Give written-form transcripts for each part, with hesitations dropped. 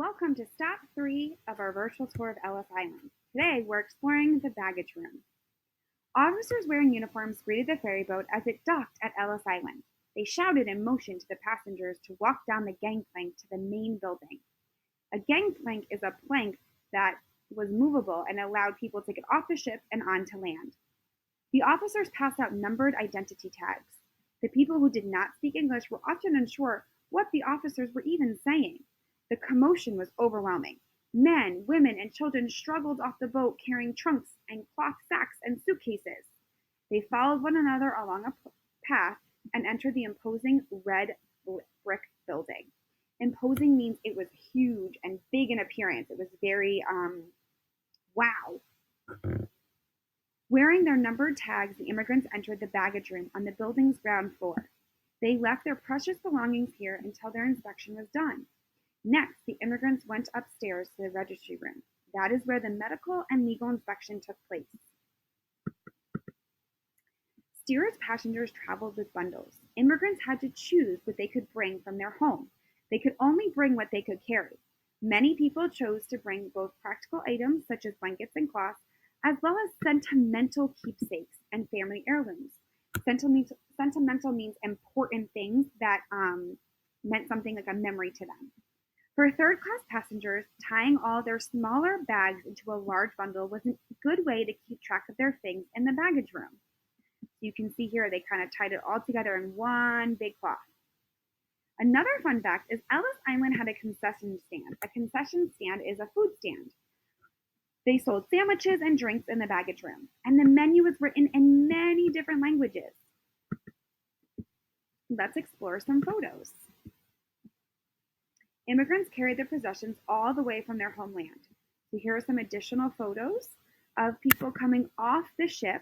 Welcome to stop 3 of our virtual tour of Ellis Island. Today we're exploring the baggage room. Officers wearing uniforms greeted the ferry boat as it docked at Ellis Island. They shouted and motioned to the passengers to walk down the gangplank to the main building. A gangplank is a plank that was movable and allowed people to get off the ship and onto land. The officers passed out numbered identity tags. The people who did not speak English were often unsure what the officers were even saying. The commotion was overwhelming. Men, women, and children struggled off the boat carrying trunks and cloth sacks and suitcases. They followed one another along a path and entered the imposing red brick building. Imposing means it was huge and big in appearance. It was very, wow. Wearing their numbered tags, the immigrants entered the baggage room on the building's ground floor. They left their precious belongings here until their inspection was done. Next, the immigrants went upstairs to the registry room. That is where the medical and legal inspection took place. Steerage passengers traveled with bundles. Immigrants had to choose what they could bring from their home. They could only bring what they could carry. Many people chose to bring both practical items such as blankets and cloths, as well as sentimental keepsakes and family heirlooms. Sentimental means important things that meant something like a memory to them. For third-class passengers, tying all their smaller bags into a large bundle was a good way to keep track of their things in the baggage room. You can see here they kind of tied it all together in one big cloth. Another fun fact is Ellis Island had a concession stand. A concession stand is a food stand. They sold sandwiches and drinks in the baggage room, and the menu was written in many different languages. Let's explore some photos. Immigrants carried their possessions all the way from their homeland. So here are some additional photos of people coming off the ship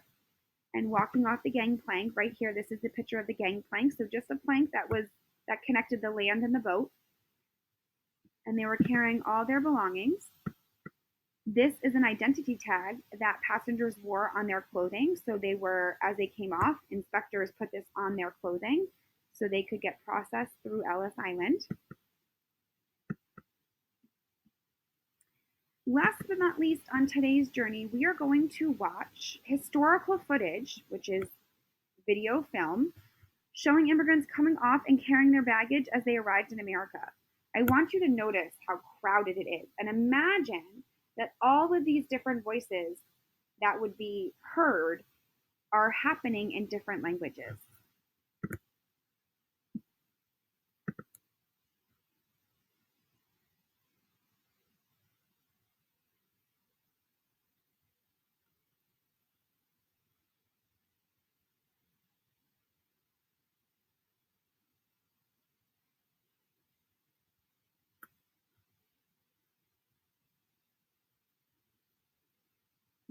and walking off the gangplank. Right here, this is the picture of the gangplank. So just a plank that connected the land and the boat. And they were carrying all their belongings. This is an identity tag that passengers wore on their clothing. So they were, as they came off, inspectors put this on their clothing so they could get processed through Ellis Island. Last but not least, on today's journey, we are going to watch historical footage, which is video film, showing immigrants coming off and carrying their baggage as they arrived in America. I want you to notice how crowded it is, and imagine that all of these different voices that would be heard are happening in different languages.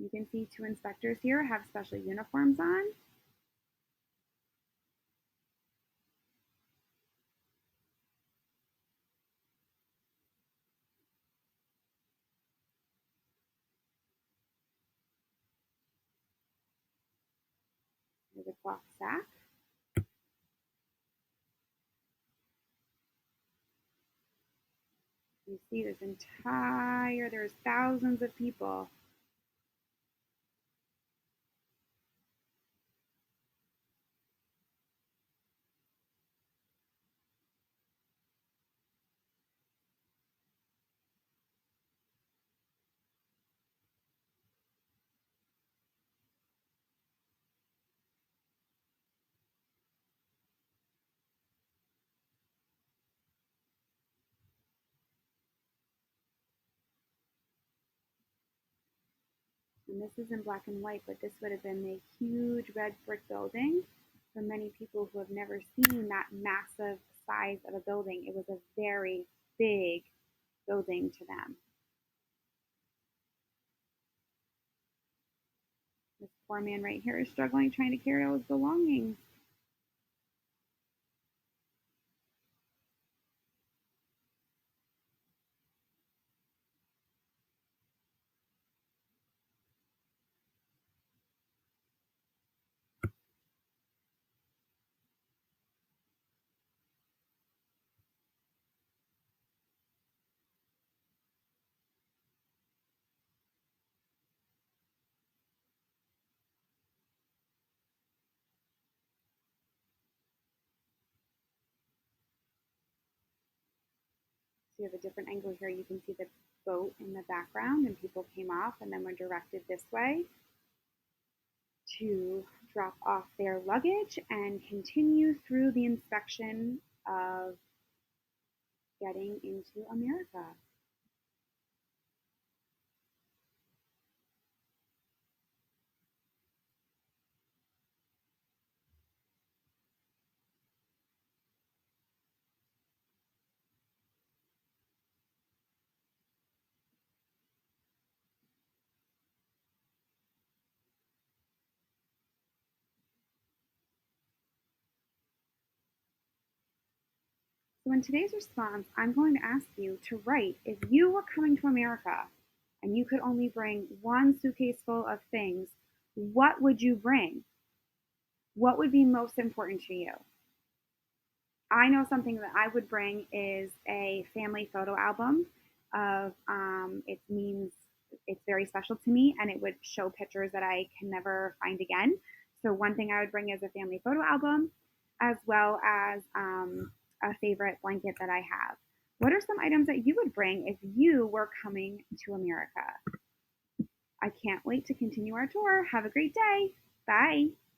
You can see two inspectors here have special uniforms on. There's a cloth sack. You see there's thousands of people. And this is in black and white, but this would have been a huge red brick building. For many people who have never seen that massive size of a building, it was a very big building to them. This poor man right here is struggling trying to carry all his belongings. So you have a different angle here. You can see the boat in the background, and people came off and then were directed this way to drop off their luggage and continue through the inspection of getting into America. So in today's response, I'm going to ask you to write, if you were coming to America and you could only bring one suitcase full of things, what would you bring? What would be most important to you? I know something that I would bring is a family photo album of it means it's very special to me and it would show pictures that I can never find again. So one thing I would bring is a family photo album as well as a favorite blanket that I have. What are some items that you would bring if you were coming to America? I can't wait to continue our tour. Have a great day. Bye.